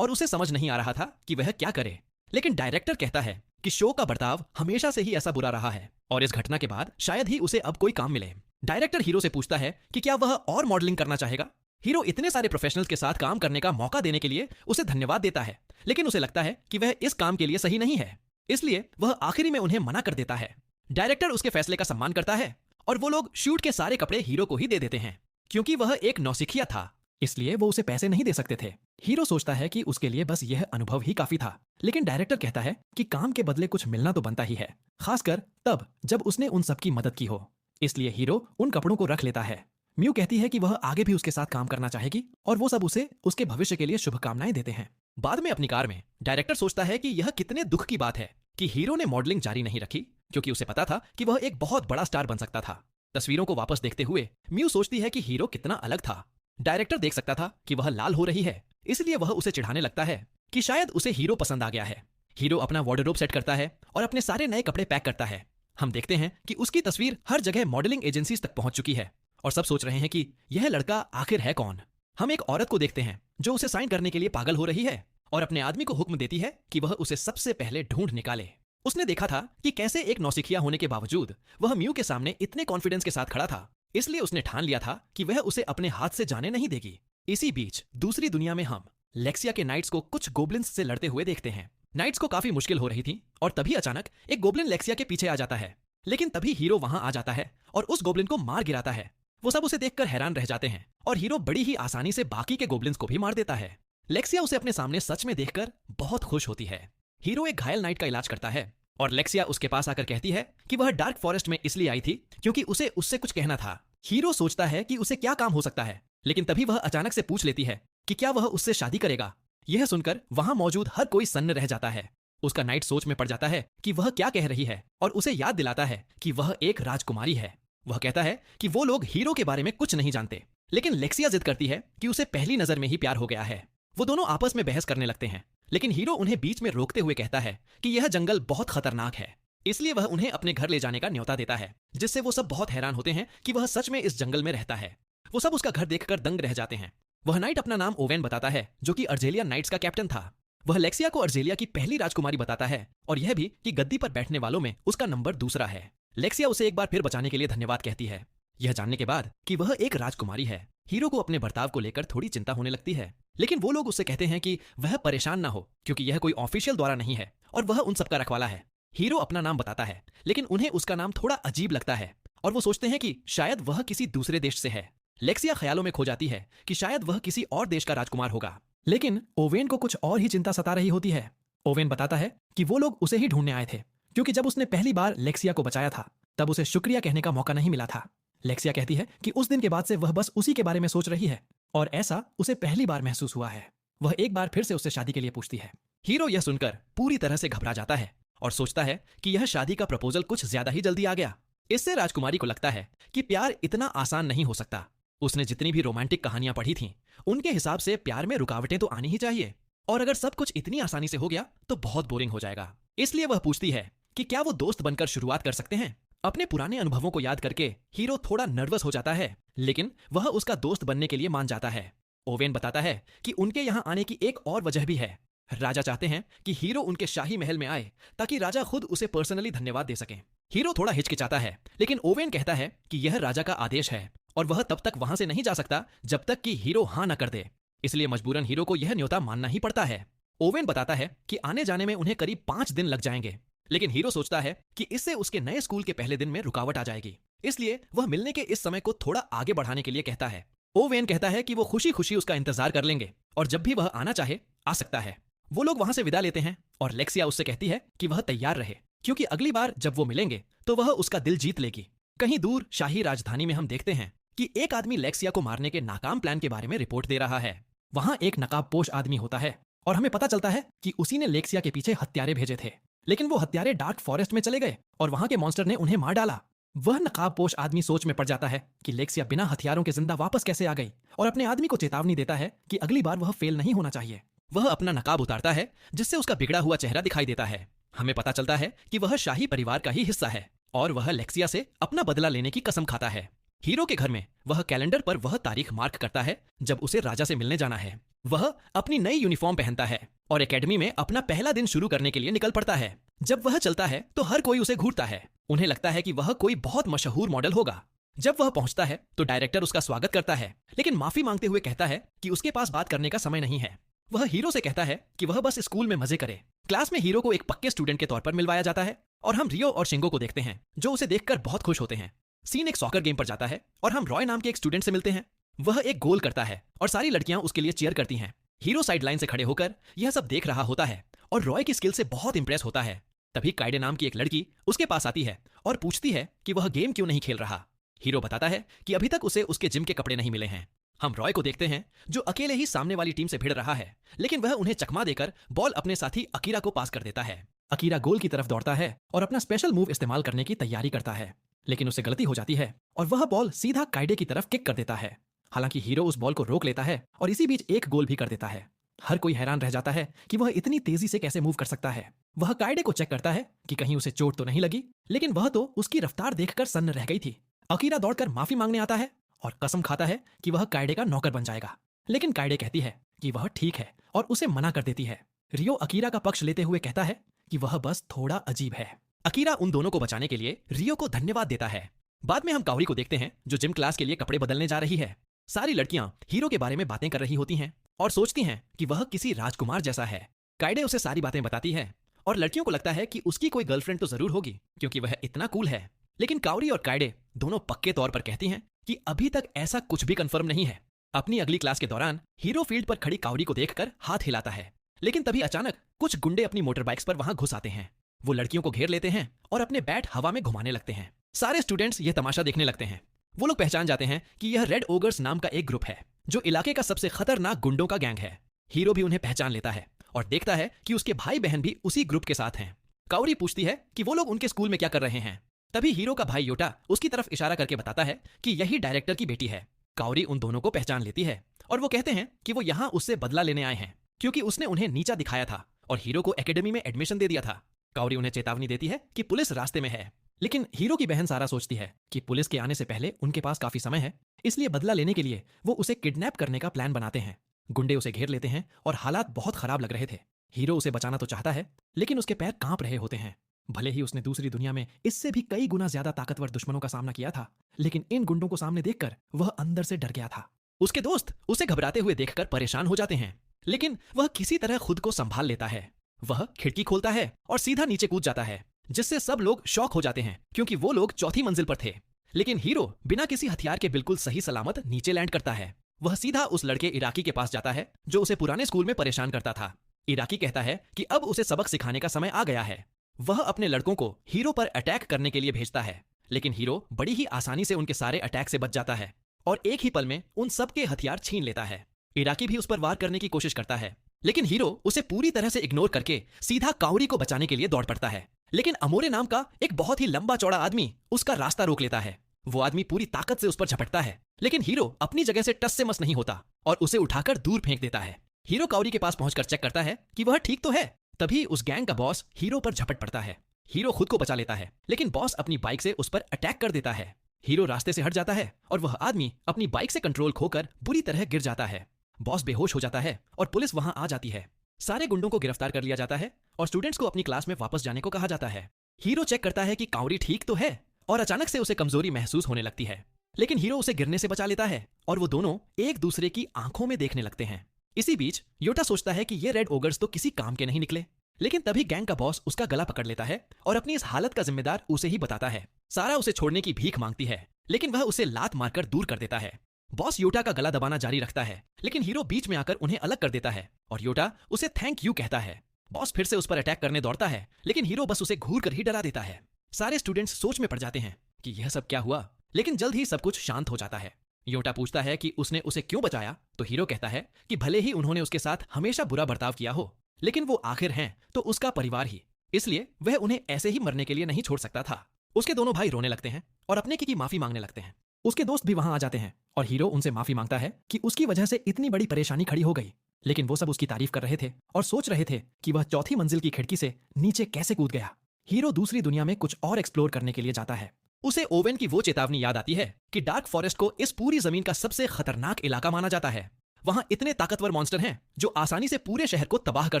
और उसे समझ नहीं आ रहा था कि वह क्या करे। लेकिन डायरेक्टर कहता है कि शो का बर्ताव हमेशा से ही ऐसा बुरा रहा है और इस घटना के बाद शायद ही उसे अब कोई काम मिले। डायरेक्टर हीरो से पूछता है कि क्या वह और मॉडलिंग करना चाहेगा। हीरो इतने सारे प्रोफेशनल्स के साथ काम करने का मौका देने के लिए उसे धन्यवाद देता है, लेकिन उसे लगता है कि वह इस काम के लिए सही नहीं है, इसलिए वह आखिरी में उन्हें मना कर देता है। डायरेक्टर उसके फैसले का सम्मान करता है और वो लोग शूट के सारे कपड़े हीरो को ही दे देते हैं, क्योंकि वह एक नौसिखिया था, इसलिए वो उसे पैसे नहीं दे सकते थे। हीरो सोचता है कि उसके लिए बस यह अनुभव ही काफी था, लेकिन डायरेक्टर कहता है कि काम के बदले कुछ मिलना तो बनता ही है, खासकर तब जब उसने उन सबकी मदद की हो। इसलिए हीरो उन कपड़ों को रख लेता है। म्यू कहती है कि वह आगे भी उसके साथ काम करना चाहेगी और वो सब उसे उसके भविष्य के लिए शुभकामनाएं देते हैं। बाद में अपनी कार में डायरेक्टर सोचता है कि यह कितने दुख की बात है कि हीरो ने मॉडलिंग जारी नहीं रखी, क्योंकि उसे पता था कि वह एक बहुत बड़ा स्टार बन सकता था। तस्वीरों को वापस देखते हुए म्यू सोचती है कि हीरो कितना अलग था। डायरेक्टर देख सकता था कि वह लाल हो रही है, इसलिए वह उसे चिढ़ाने लगता है कि शायद उसे हीरो पसंद आ गया है। हीरो अपना वार्डरोब सेट करता है और अपने सारे नए कपड़े पैक करता है। हम देखते हैं कि उसकी तस्वीर हर जगह मॉडलिंग एजेंसीज तक पहुंच चुकी है और सब सोच रहे हैं कि यह लड़का आखिर है कौन। हम एक औरत को देखते हैं जो उसे साइन करने के लिए पागल हो रही है और अपने आदमी को हुक्म देती है कि वह उसे सबसे पहले ढूंढ निकाले। उसने देखा था कि कैसे एक नौसिखिया होने के बावजूद वह म्यू के सामने इतने कॉन्फिडेंस के साथ खड़ा था, इसलिए उसने ठान लिया था कि वह उसे अपने हाथ से जाने नहीं देगी। इसी बीच दूसरी दुनिया में हम लेक्सिया के नाइट्स को कुछ गोब्लिन्स से लड़ते हुए देखते हैं। नाइट्स को काफी मुश्किल हो रही थी और तभी अचानक एक गोब्लिन लेक्सिया के पीछे आ जाता है, लेकिन तभी हीरो वहां आ जाता है और उस गोब्लिन को मार गिराता है। वो सब उसे देखकर हैरान रह जाते हैं और हीरो बड़ी ही आसानी से बाकी के गोब्लिन्स को भी मार देता है। लेक्सिया उसे अपने सामने सच में देखकर बहुत खुश होती है। हीरो एक घायल नाइट का इलाज करता है और लेक्सिया उसके पास आकर कहती है कि वह डार्क फॉरेस्ट में इसलिए आई थी क्योंकि उसे उससे कुछ कहना था। हीरो सोचता है कि उसे क्या काम हो सकता है, लेकिन तभी वह अचानक से पूछ लेती है कि क्या वह उससे शादी करेगा। यह सुनकर वहां मौजूद हर कोई सन्न रह जाता है। उसका नाइट सोच में पड़ जाता है कि वह क्या कह रही है और उसे याद दिलाता है कि वह एक राजकुमारी है। वह कहता है कि वो लोग हीरो के बारे में कुछ नहीं जानते, लेकिन लेक्सिया जिद करती है कि उसे पहली नजर में ही प्यार हो गया है। वो दोनों आपस में बहस करने लगते हैं, लेकिन हीरो उन्हें बीच में रोकते हुए कहता है कि यह जंगल बहुत खतरनाक है, इसलिए वह उन्हें अपने घर ले जाने का न्योता देता है, जिससे वो सब बहुत हैरान होते हैं कि वह सच में इस जंगल में रहता है। वो सब उसका घर देखकर दंग रह जाते हैं। वह नाइट अपना नाम ओवेन बताता है, जो कि अर्जेलियन नाइट्स का कैप्टन था। वह लेक्सिया को अर्जेलिया की पहली राजकुमारी बताता है और यह भी कि गद्दी पर बैठने वालों में उसका नंबर दूसरा है। लेक्सिया उसे एक बार फिर बचाने के लिए धन्यवाद कहती है। यह जानने के बाद कि वह एक राजकुमारी है, हीरो को अपने बर्ताव को लेकर थोड़ी चिंता होने लगती है, लेकिन वो लोग उससे कहते हैं कि वह परेशान ना हो, क्योंकि यह कोई ऑफिशियल द्वारा नहीं है और वह उन सबका रखवाला है। हीरो अपना नाम बताता है, लेकिन उन्हें उसका नाम थोड़ा अजीब लगता है और वो सोचते हैं कि शायद वह किसी दूसरे देश से है। लेक्सिया ख्यालों में खो जाती है कि शायद वह किसी और देश का राजकुमार होगा, लेकिन ओवेन को कुछ और ही चिंता सता रही होती है। ओवेन बताता है कि वो लोग उसे ही ढूंढने आए थे, क्योंकि जब उसने पहली बार लेक्सिया को बचाया था तब उसे शुक्रिया कहने का मौका नहीं मिला था। लेक्सिया कहती है कि उस दिन के बाद से वह बस उसी के बारे में सोच रही है और ऐसा उसे पहली बार महसूस हुआ है। वह एक बार फिर से उससे शादी के लिए पूछती है। हीरो यह सुनकर पूरी तरह से घबरा जाता है और सोचता है कि यह शादी का प्रपोजल कुछ ज्यादा ही जल्दी आ गया। इससे राजकुमारी को लगता है कि प्यार इतना आसान नहीं हो सकता। उसने जितनी भी रोमांटिक कहानियां पढ़ी थीं, उनके हिसाब से प्यार में रुकावटें तो आनी ही चाहिए, और अगर सब कुछ इतनी आसानी से हो गया तो बहुत बोरिंग हो जाएगा। इसलिए वह पूछती है कि क्या वो दोस्त बनकर शुरुआत कर सकते हैं। अपने पुराने अनुभवों को याद करके हीरो थोड़ा नर्वस हो जाता है, लेकिन वह उसका दोस्त बनने के लिए मान जाता है। ओवेन बताता है कि उनके यहाँ आने की एक और वजह भी है। राजा चाहते हैं कि हीरो उनके शाही महल में आए ताकि राजा खुद उसे पर्सनली धन्यवाद दे सकें। हीरो थोड़ा हिचकिचाता है, लेकिन ओवेन कहता है कि यह राजा का आदेश है और वह तब तक वहां से नहीं जा सकता जब तक कि हीरो हाँ न कर दे, इसलिए मजबूरन हीरो को यह न्योता मानना ही पड़ता है। ओवेन बताता है कि आने जाने में उन्हें करीब 5 दिन लग जाएंगे, लेकिन हीरो सोचता है कि इससे उसके नए स्कूल के पहले दिन में रुकावट आ जाएगी, इसलिए वह मिलने के इस समय को थोड़ा आगे बढ़ाने के लिए कहता है। ओवेन कहता है कि वो खुशी खुशी उसका इंतजार कर लेंगे और जब भी वह आना चाहे आ सकता है। वो लोग वहां से विदा लेते हैं और लेक्सिया उससे कहती है कि वह तैयार रहे, क्योंकि अगली बार जब वो मिलेंगे तो वह उसका दिल जीत लेगी। कहीं दूर शाही राजधानी में हम देखते हैं कि एक आदमी लेक्सिया को मारने के नाकाम प्लान के बारे में रिपोर्ट दे रहा है। वहां एक नकाबपोश आदमी होता है और हमें पता चलता है कि उसी ने लेक्सिया के पीछे हत्यारे भेजे थे, लेकिन वो हत्यारे डार्क फॉरेस्ट में चले गए और वहां के मॉन्स्टर ने उन्हें मार डाला। वह नकाबपोश आदमी सोच में पड़ जाता है कि लेक्सिया बिना हथियारों के जिंदा वापस कैसे आ गई, और अपने आदमी को चेतावनी देता है कि अगली बार वह फेल नहीं होना चाहिए। वह अपना नकाब उतारता है, जिससे उसका बिगड़ा हुआ चेहरा दिखाई देता है। हमें पता चलता है कि वह शाही परिवार का ही हिस्सा है और वह लेक्सिया से अपना बदला लेने की कसम खाता है। हीरो के घर में वह कैलेंडर पर वह तारीख मार्क करता है जब उसे राजा से मिलने जाना है। वह अपनी नई यूनिफॉर्म पहनता है और एकेडमी में अपना पहला दिन शुरू करने के लिए निकल पड़ता है। जब वह चलता है तो हर कोई उसे घूरता है। उन्हें लगता है कि वह कोई बहुत मशहूर मॉडल होगा। जब वह पहुंचता है तो डायरेक्टर उसका स्वागत करता है, लेकिन माफी मांगते हुए कहता है कि उसके पास बात करने का समय नहीं है। वह हीरो से कहता है कि वह बस स्कूल में मजे करे। क्लास में हीरो को एक पक्के स्टूडेंट के तौर पर मिलवाया जाता है और हम रियो और शिंगो को देखते हैं जो उसे देखकर बहुत खुश होते हैं। सीन एक सॉकर गेम पर जाता है और हम रॉय नाम के एक स्टूडेंट से मिलते हैं। वह एक गोल करता है और सारी लड़कियां उसके लिए चीयर करती हैं। हीरो साइड लाइन से खड़े होकर यह सब देख रहा होता है और रॉय की स्किल से बहुत इंप्रेस होता है। तभी काइडे नाम की एक लड़की उसके पास आती है और पूछती है कि वह गेम क्यों नहीं खेल रहा। हीरो बताता है कि अभी तक उसे उसके जिम के कपड़े नहीं मिले हैं। हम रॉय को देखते हैं जो अकेले ही सामने वाली टीम से भिड़ रहा है, लेकिन वह उन्हें चकमा देकर बॉल अपने साथी अकीरा को पास कर देता है। अकीरा गोल की तरफ दौड़ता है और अपना स्पेशल मूव इस्तेमाल करने की तैयारी करता है, लेकिन उसे गलती हो जाती है और वह बॉल सीधा काइडे की तरफ किक कर देता है। हालांकि हीरो उस बॉल को रोक लेता है और इसी बीच एक गोल भी कर देता है। हर कोई हैरान रह जाता है कि वह इतनी तेजी से कैसे मूव कर सकता है। वह काइडे को चेक करता है कि कहीं उसे चोट तो नहीं लगी, लेकिन वह तो उसकी रफ्तार देखकर सन्न रह गई थी। अकीरा दौड़कर माफी मांगने आता है और कसम खाता है कि वह काइडे का नौकर बन जाएगा, लेकिन काइडे कहती है कि वह ठीक है और उसे मना कर देती है। रियो अकीरा का पक्ष लेते हुए कहता है कि वह बस थोड़ा अजीब है। अकीरा उन दोनों को बचाने के लिए रियो को धन्यवाद देता है। बाद में हम काओरी को देखते हैं जो जिम क्लास के लिए कपड़े बदलने जा रही है। सारी लड़कियां हीरो के बारे में बातें कर रही होती हैं और सोचती हैं कि वह किसी राजकुमार जैसा है। काइडे उसे सारी बातें बताती है और लड़कियों को लगता है कि उसकी कोई गर्लफ्रेंड तो जरूर होगी क्योंकि वह इतना कूल है। लेकिन काओरी और काइडे दोनों पक्के तौर पर कहती हैं कि अभी तक ऐसा कुछ भी कंफर्म नहीं है। अपनी अगली क्लास के दौरान हीरो फील्ड पर खड़ी काओरी को देखकर हाथ हिलाता है, लेकिन तभी अचानक कुछ गुंडे अपनी मोटर बाइक्स पर वहां घुस आते हैं। वो लड़कियों को घेर लेते हैं और अपने बैट हवा में घुमाने लगते हैं। सारे स्टूडेंट्स ये तमाशा देखने लगते हैं। वो लोग पहचान जाते हैं कि यह रेड ओगर्स नाम का एक ग्रुप है जो इलाके का सबसे खतरनाक गुंडों का गैंग है। हीरो भी उन्हें पहचान लेता है और देखता है कि उसके भाई बहन भी उसी ग्रुप के साथ हैं। काओरी पूछती है कि वो लोग उनके स्कूल में क्या कर रहे हैं। तभी हीरो का भाई योटा उसकी तरफ इशारा करके बताता है कि यही डायरेक्टर की बेटी है। काओरी उन दोनों को पहचान लेती है और वो कहते हैं कि वो यहाँ उससे बदला लेने आए हैं क्योंकि उसने उन्हें नीचा दिखाया था और हीरो को एकेडमी में एडमिशन दे दिया था। काओरी उन्हें चेतावनी देती है कि पुलिस रास्ते में है, लेकिन हीरो की बहन सारा सोचती है कि पुलिस के आने से पहले उनके पास काफी समय है, इसलिए बदला लेने के लिए वो उसे किडनैप करने का प्लान बनाते हैं। गुंडे उसे घेर लेते हैं और हालात बहुत खराब लग रहे थे। हीरो उसे बचाना तो चाहता है, लेकिन उसके पैर कांप रहे होते हैं। भले ही उसने दूसरी दुनिया में इससे भी कई गुना ज्यादा ताकतवर दुश्मनों का सामना किया था, लेकिन इन गुंडों को सामने देखकर वह अंदर से डर गया था। उसके दोस्त उसे घबराते हुए देखकर परेशान हो जाते हैं, लेकिन वह किसी तरह खुद को संभाल लेता है। वह खिड़की खोलता है और सीधा नीचे कूद जाता है, जिससे सब लोग शॉक हो जाते हैं क्योंकि वो लोग चौथी मंजिल पर थे। लेकिन हीरो बिना किसी हथियार के बिल्कुल सही सलामत नीचे लैंड करता है। वह सीधा उस लड़के इराकी के पास जाता है जो उसे पुराने स्कूल में परेशान करता था। इराकी कहता है कि अब उसे सबक सिखाने का समय आ गया है। वह अपने लड़कों को हीरो पर अटैक करने के लिए भेजता है, लेकिन हीरो बड़ी ही आसानी से उनके सारे अटैक से बच जाता है और एक ही पल में उन सब के हथियार छीन लेता है। इराकी भी उस पर वार करने की कोशिश करता है, लेकिन हीरो उसे पूरी तरह से इग्नोर करके सीधा काओरी को बचाने के लिए दौड़ पड़ता है। लेकिन अमोरे नाम का एक बहुत ही लंबा चौड़ा आदमी उसका रास्ता रोक लेता है। वो आदमी पूरी ताकत से उस पर झपटता है, लेकिन हीरो अपनी जगह से टस से मस नहीं होता और उसे उठाकर दूर फेंक देता है। हीरो काओरी के पास पहुंचकर चेक करता है कि वह ठीक तो है। तभी उस गैंग का बॉस हीरो पर झपट पड़ता है। हीरो खुद को बचा लेता है, लेकिन बॉस अपनी बाइक से उस पर अटैक कर देता है। हीरो रास्ते से हट जाता है और वह आदमी अपनी बाइक से कंट्रोल खोकर बुरी तरह गिर जाता है। बॉस बेहोश हो जाता है और पुलिस वहां आ जाती है। सारे गुंडों को गिरफ्तार कर लिया जाता है और स्टूडेंट्स को अपनी क्लास में वापस जाने को कहा जाता है। हीरो चेक करता है कि काओरी ठीक तो है और अचानक से उसे कमजोरी महसूस होने लगती है, लेकिन हीरो उसे गिरने से बचा लेता है और वो दोनों एक दूसरे की आंखों में देखने लगते हैं। इसी बीच योटा सोचता है कि ये रेड ओगर्स तो किसी काम के नहीं निकले, लेकिन तभी गैंग का बॉस उसका गला पकड़ लेता है और अपनी इस हालत का जिम्मेदार उसे ही बताता है। सारा उसे छोड़ने की भीख मांगती है, लेकिन वह उसे लात मारकर दूर कर देता है। बॉस योटा का गला दबाना जारी रखता है, लेकिन हीरो बीच में आकर उन्हें अलग कर देता है और योटा उसे थैंक यू कहता है। बॉस फिर से उस पर अटैक करने दौड़ता है, लेकिन हीरो बस उसे घूर कर ही डरा देता है। सारे स्टूडेंट्स सोच में पड़ जाते हैं कि यह सब क्या हुआ, लेकिन जल्द ही सब कुछ शांत हो जाता है। योटा पूछता है कि उसने उसे क्यों बचाया, तो हीरो कहता है कि भले ही उन्होंने उसके साथ हमेशा बुरा बर्ताव किया हो, लेकिन वो आखिर हैं तो उसका परिवार ही, इसलिए वह उन्हें ऐसे ही मरने के लिए नहीं छोड़ सकता था। उसके दोनों भाई रोने लगते हैं और अपने की माफी मांगने लगते हैं। उसके दोस्त भी वहां आ जाते हैं और हीरो उनसे माफी मांगता है कि उसकी वजह से इतनी बड़ी परेशानी खड़ी हो गई, लेकिन वो सब उसकी तारीफ कर रहे थे और सोच रहे थे कि वह चौथी मंजिल की खिड़की से नीचे कैसे कूद गया। हीरो दूसरी दुनिया में कुछ और एक्सप्लोर करने के लिए जाता है। उसे ओवेन की वो चेतावनी याद आती है कि डार्क फॉरेस्ट को इस पूरी जमीन का सबसे खतरनाक इलाका माना जाता है। वहां इतने ताकतवर मॉन्स्टर हैं जो आसानी से पूरे शहर को तबाह कर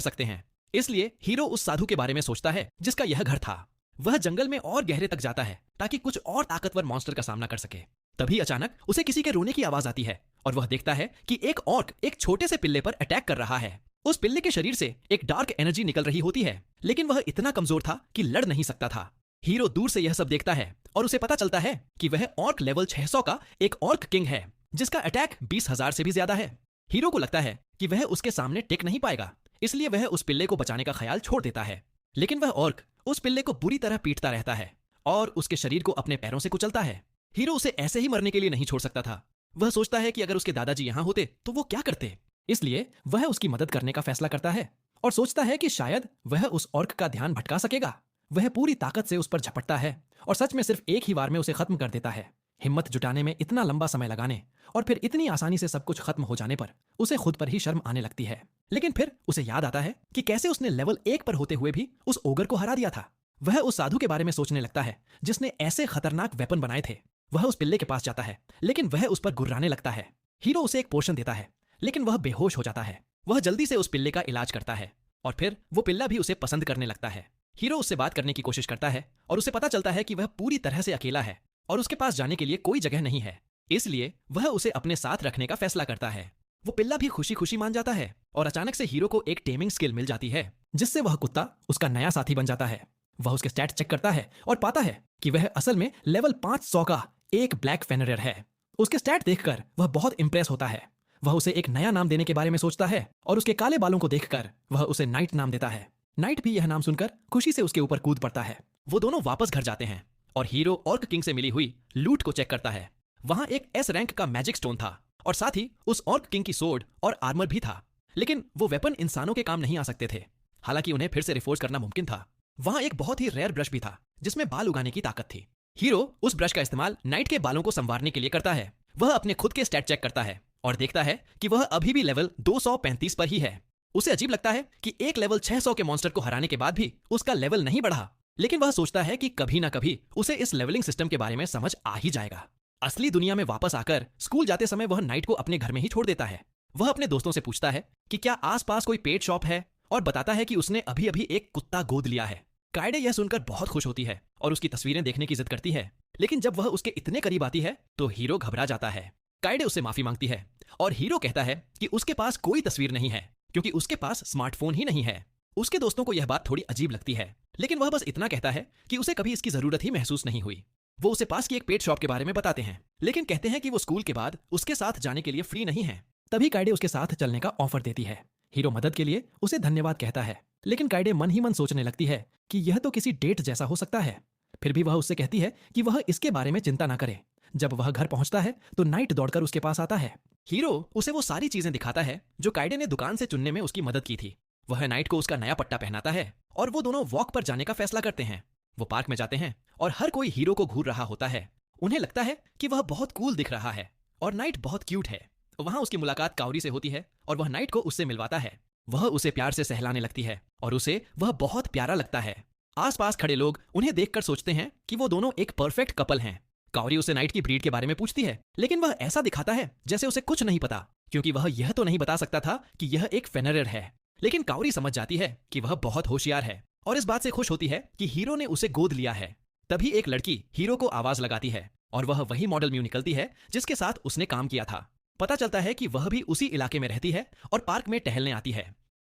सकते हैं। इसलिए हीरो उस साधु के बारे में सोचता है जिसका यह घर था। वह जंगल में और गहरे तक जाता है ताकि कुछ और ताकतवर मॉन्स्टर का सामना कर सके। तभी अचानक उसे किसी के रोने की आवाज आती है और वह देखता है कि एक ऑर्क एक छोटे से पिल्ले पर अटैक कर रहा है। उस पिल्ले के शरीर से एक डार्क एनर्जी निकल रही होती है, लेकिन वह इतना कमजोर था कि लड़ नहीं सकता था। हीरो दूर से यह सब देखता है और उसे पता चलता है कि वह ऑर्क लेवल 600 का एक ऑर्क किंग है जिसका अटैक 20,000 से भी ज्यादा है। हीरो को लगता है कि वह उसके सामने टिक नहीं पाएगा, इसलिए वह उस पिल्ले को बचाने का ख्याल छोड़ देता है। लेकिन वह ऑर्क उस पिल्ले को बुरी तरह पीटता रहता है और उसके शरीर को अपने पैरों से कुचलता है। हीरो उसे ऐसे ही मरने के लिए नहीं छोड़ सकता था। वह सोचता है कि अगर उसके दादाजी यहाँ होते तो वो क्या करते, इसलिए वह उसकी मदद करने का फैसला करता है और सोचता है कि शायद वह उस ऑर्क का ध्यान भटका सकेगा। वह पूरी ताकत से उस पर झपटता है और सच में सिर्फ एक ही बार में उसे खत्म कर देता है। हिम्मत जुटाने में इतना लंबा समय लगाने और फिर इतनी आसानी से सब कुछ खत्म हो जाने पर उसे खुद पर ही शर्म आने लगती है। लेकिन फिर उसे याद आता है कि कैसे उसने लेवल 1 पर होते हुए भी उस ओगर को हरा दिया था। वह उस साधु के बारे में सोचने लगता है जिसने ऐसे खतरनाक वेपन बनाए थे। वह उस पिल्ले के पास जाता है, लेकिन वह उस पर गुर्राने लगता है। हीरो उसे एक पोशन देता है, लेकिन वह बेहोश हो जाता है। वह जल्दी से उस पिल्ले का इलाज करता है और फिर वो पिल्ला भी उसे पसंद करने लगता है। हीरो उससे बात करने की कोशिश करता है और उसे पता चलता है कि वह पूरी तरह से अकेला है और उसके पास जाने के लिए कोई जगह नहीं है, इसलिए वह उसे अपने साथ रखने का फैसला करता है। वो पिल्ला भी खुशी खुशी मान जाता है और अचानक से हीरो को एक टेमिंग स्किल मिल जाती है जिससे वह कुत्ता उसका नया साथी बन जाता है। वह उसके स्टैट चेक करता है और पाता है कि वह असल में लेवल 500 का एक ब्लैक फेनरियर है। उसके स्टैट देखकर वह बहुत इंप्रेस होता है। वह उसे एक नया नाम देने के बारे में सोचता है और उसके काले बालों को देखकर वह उसे नाइट नाम देता है। नाइट भी यह नाम सुनकर खुशी से उसके ऊपर कूद पड़ता है। वो दोनों वापस घर जाते हैं और हीरो ऑर्क किंग से मिली हुई लूट को चेक करता है। वहां एक एस रैंक का मैजिक स्टोन था और साथ ही उस ऑर्क किंग की सोर्ड और आर्मर भी था, लेकिन वो वेपन इंसानों के काम नहीं आ सकते थे, हालांकि उन्हें फिर से रिफोर्स करना मुमकिन था। वहां एक बहुत ही रेयर ब्रश भी था जिसमें बाल उगाने की ताकत थी। हीरो उस ब्रश का इस्तेमाल नाइट के बालों को संवारने के लिए करता है। वह अपने खुद के स्टैट चेक करता है और देखता है कि वह अभी भी लेवल 235 पर ही है। उसे अजीब लगता है कि एक लेवल 600 के मॉन्स्टर को हराने के बाद भी उसका लेवल नहीं बढ़ा, लेकिन वह सोचता है कि कभी ना कभी उसे इस लेवलिंग सिस्टम के बारे में समझ आ ही जाएगा। असली दुनिया में वापस आकर स्कूल जाते समय वह नाइट को अपने घर में ही छोड़ देता है। वह अपने दोस्तों से पूछता है कि क्या आसपास कोई पेट शॉप है और बताता है कि उसने अभी अभी एक कुत्ता गोद लिया है। काइडे यह सुनकर बहुत खुश होती है और उसकी तस्वीरें देखने की जिद करती है, लेकिन जब वह उसके इतने करीब आती है तो हीरो घबरा जाता है। काइडे उससे माफी मांगती है और हीरो कहता है कि उसके पास कोई तस्वीर नहीं है क्योंकि उसके पास स्मार्टफोन ही नहीं है। उसके दोस्तों को यह बात थोड़ी अजीब लगती है, लेकिन वह बस इतना कहता है कि उसे कभी इसकी जरूरत ही महसूस नहीं हुई। वो उसे पास की एक पेट शॉप के बारे में बताते हैं, लेकिन कहते हैं कि वो स्कूल के बाद उसके साथ जाने के लिए फ्री नहीं है। तभी काइडे उसके साथ चलने का ऑफर देती है। हीरो मदद के लिए उसे धन्यवाद कहता है, लेकिन काइडे मन ही मन सोचने लगती है कि यह तो किसी डेट जैसा हो सकता है। फिर भी वह उससे कहती है कि वह इसके बारे में चिंता ना करे। जब वह घर पहुंचता है तो नाइट दौड़कर उसके पास आता है। हीरो उसे वो सारी चीजें दिखाता है जो काइडे ने दुकान से चुनने में उसकी मदद की थी। वह नाइट को उसका नया पट्टा पहनाता है और वो दोनों वॉक पर जाने का फैसला करते हैं। वो पार्क में जाते हैं और हर कोई हीरो को घूर रहा होता है। उन्हें लगता है कि वह बहुत कूल दिख रहा है और नाइट बहुत क्यूट है। वहां उसकी मुलाकात काउरी से होती है और वह नाइट को उससे मिलवाता है। वह उसे प्यार से सहलाने लगती है और उसे वह बहुत प्यारा लगता है। आसपास खड़े लोग उन्हें देखकर सोचते हैं कि वो दोनों एक परफेक्ट कपल हैं। काउरी उसे नाइट की ब्रीड के बारे में पूछती है, लेकिन वह ऐसा दिखाता है जैसे उसे कुछ नहीं पता, क्योंकि वह यह तो नहीं बता सकता था कि यह एक फेनरियर है। लेकिन काउरी समझ जाती है कि वह बहुत होशियार है और इस बात से खुश होती है कि हीरो ने उसे गोद लिया है। तभी एक लड़की हीरो को आवाज लगाती है और वह वही मॉडल म्यू निकलती है जिसके साथ उसने काम किया था। पता चलता है कि वह भी उसी इलाके में रहती है और पार्क में टहलने आती है।